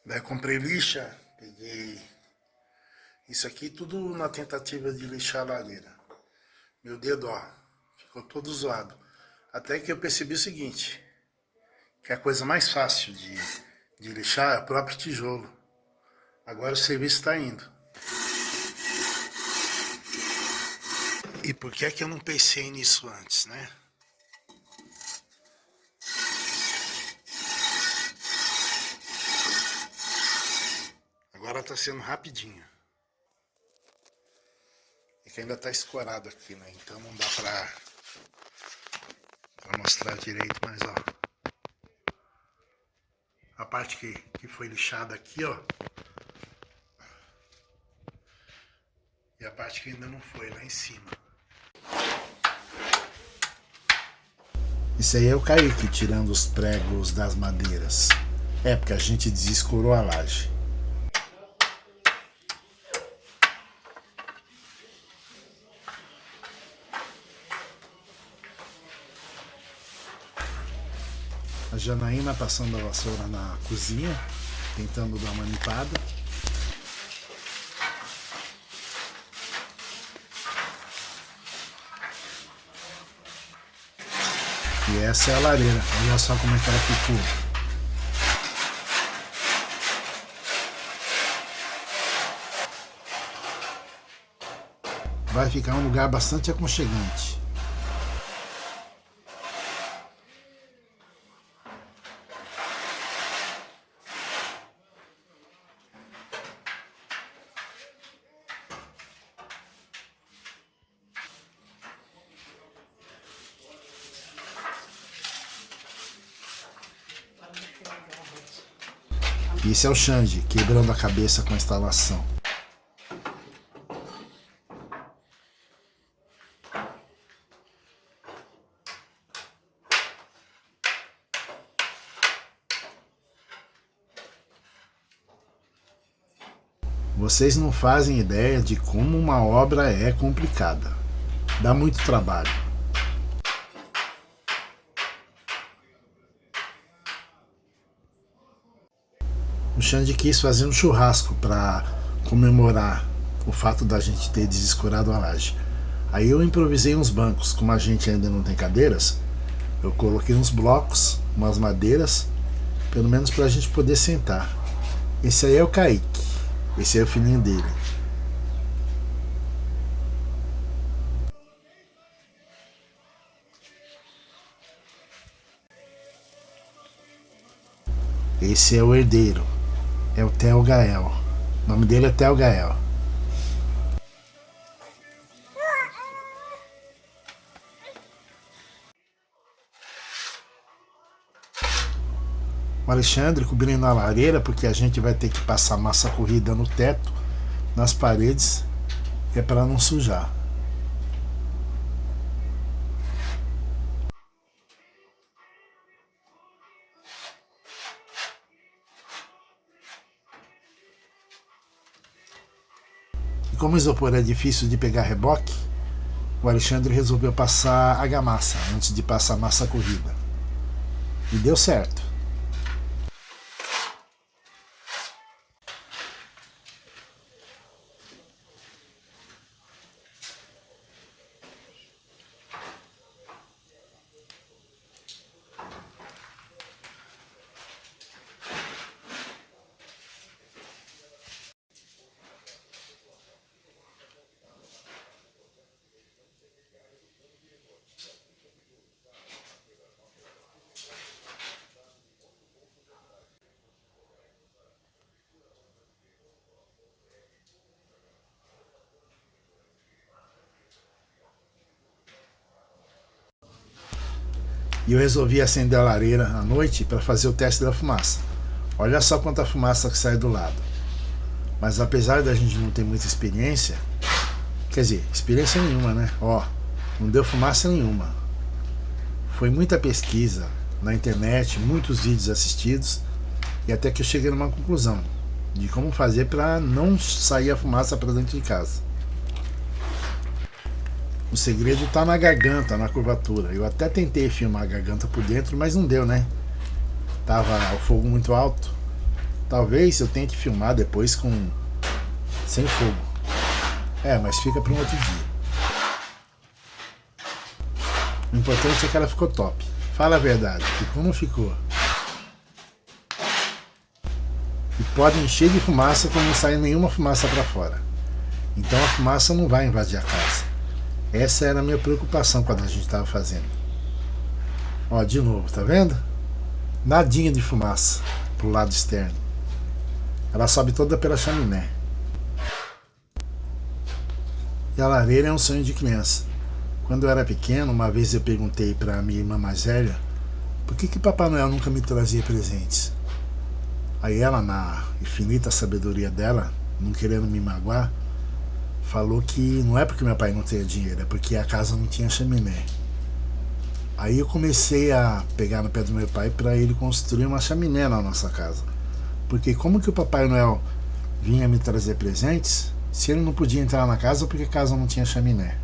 Daí comprei lixa, peguei isso aqui tudo na tentativa de lixar a lareira. Meu dedo, ó, ficou todo zoado. Até que eu percebi o seguinte, que a coisa mais fácil de lixar é o próprio tijolo. Agora o serviço está indo. E por que é que eu não pensei nisso antes, né? Agora tá sendo rapidinho. É que ainda tá escorado aqui, né? Então não dá pra mostrar direito, mas ó. A parte que foi lixada aqui, ó. E a parte que ainda não foi, lá em cima. Isso aí é o Kaique tirando os pregos das madeiras. É, porque a gente desescorou a laje. A Janaína passando a vassoura na cozinha, tentando dar uma limpada. E essa é a lareira, olha só como é que ela ficou. Vai ficar um lugar bastante aconchegante. Esse é o Xande, quebrando a cabeça com a instalação. Vocês não fazem ideia de como uma obra é complicada. Dá muito trabalho. O Xande quis fazer um churrasco para comemorar o fato da gente ter desescorado a laje. Aí eu improvisei uns bancos, como a gente ainda não tem cadeiras, eu coloquei uns blocos, umas madeiras, pelo menos para a gente poder sentar. Esse aí é o Kaique, esse é o filhinho dele. Esse é o herdeiro, é o Theo Gael. O nome dele é Theo Gael. O Alexandre cobrindo a lareira, porque a gente vai ter que passar massa corrida no teto, nas paredes, que é para não sujar. E como o isopor é difícil de pegar reboque, o Alexandre resolveu passar argamassa antes de passar massa corrida. E deu certo. E eu resolvi acender a lareira à noite para fazer o teste da fumaça. Olha só quanta fumaça que sai do lado. Mas apesar da gente não ter muita experiência, quer dizer, experiência nenhuma, né? Ó, não deu fumaça nenhuma. Foi muita pesquisa na internet, muitos vídeos assistidos, e até que eu cheguei numa conclusão de como fazer para não sair a fumaça para dentro de casa. O segredo tá na garganta, na curvatura. Eu até tentei filmar a garganta por dentro, mas não deu, né? Tava o fogo muito alto. Talvez eu tenha que filmar depois com sem fogo. Mas fica para um outro dia. O importante é que ela ficou top. Fala a verdade, ficou ou não ficou? E pode encher de fumaça quando não sair nenhuma fumaça para fora. Então a fumaça não vai invadir a casa. Essa era a minha preocupação quando a gente estava fazendo. Ó, de novo, tá vendo? Nadinha de fumaça pro lado externo. Ela sobe toda pela chaminé. E a lareira é um sonho de criança. Quando eu era pequeno, uma vez eu perguntei para minha irmã mais velha por que Papai Noel nunca me trazia presentes. Aí ela, na infinita sabedoria dela, não querendo me magoar, falou que não é porque meu pai não tinha dinheiro, é porque a casa não tinha chaminé. Aí eu comecei a pegar no pé do meu pai para ele construir uma chaminé na nossa casa. Porque como que o Papai Noel vinha me trazer presentes se ele não podia entrar na casa porque a casa não tinha chaminé?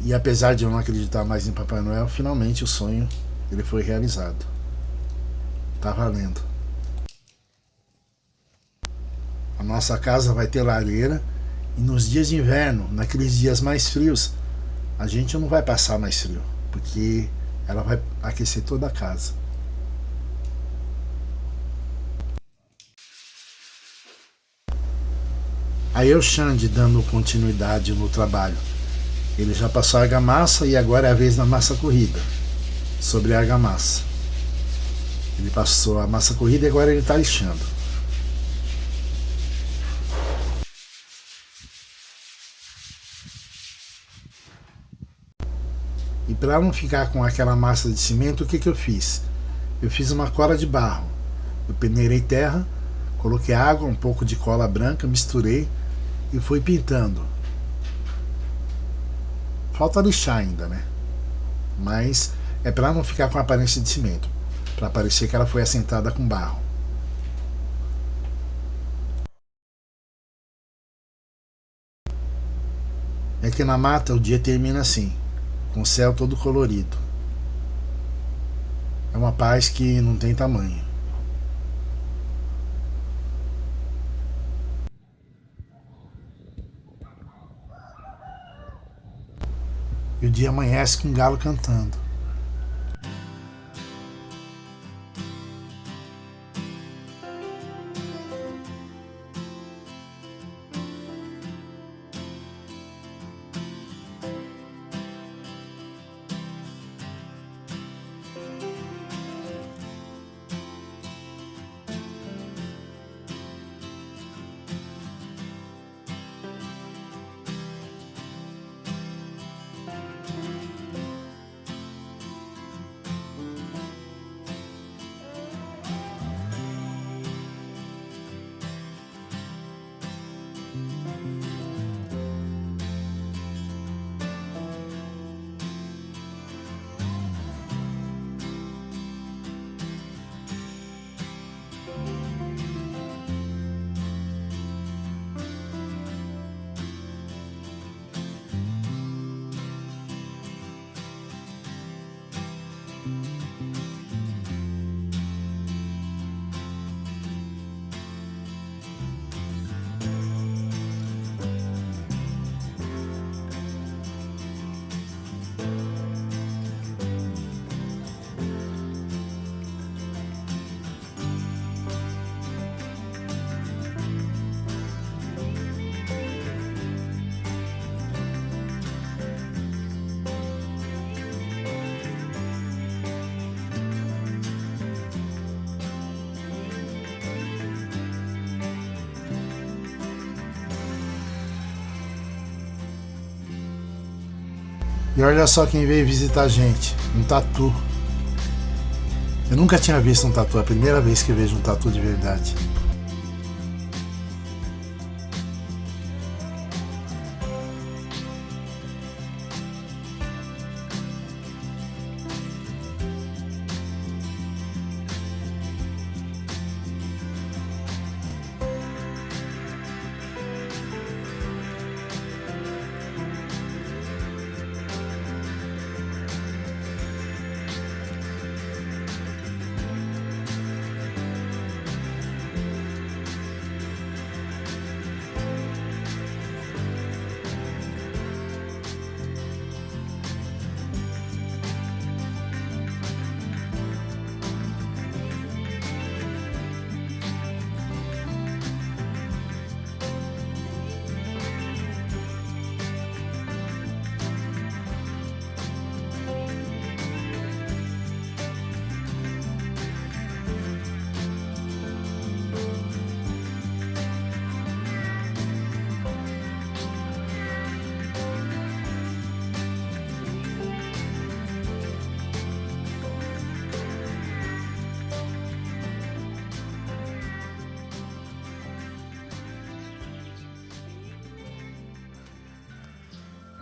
E apesar de eu não acreditar mais em Papai Noel, finalmente o sonho ele foi realizado. Tá valendo. A nossa casa vai ter lareira e nos dias de inverno, naqueles dias mais frios, a gente não vai passar mais frio, porque ela vai aquecer toda a casa. Aí é o Xande dando continuidade no trabalho. Ele já passou a argamassa e agora é a vez da massa corrida. Sobre a argamassa. Ele passou a massa corrida e agora ele está lixando. E para não ficar com aquela massa de cimento, o que eu fiz? Eu fiz uma cola de barro. Eu peneirei terra, coloquei água, um pouco de cola branca, misturei e fui pintando. Falta lixar ainda, né? Mas é para não ficar com a aparência de cimento, para parecer que ela foi assentada com barro. É que na mata o dia termina assim, com o céu todo colorido. É uma paz que não tem tamanho. E o dia amanhece com um galo cantando. E olha só quem veio visitar a gente, um tatu. Eu nunca tinha visto um tatu, é a primeira vez que eu vejo um tatu de verdade.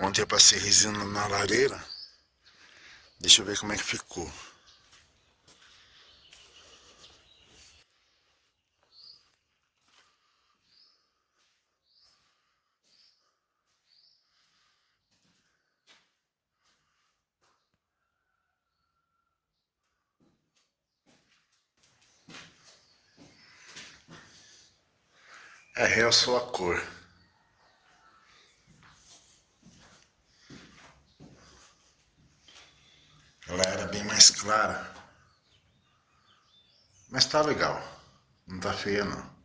Ontem eu passei resina na lareira. Deixa eu ver como é que ficou. É, realçou a cor. Ela era bem mais clara. Mas tá legal. Não tá feia não.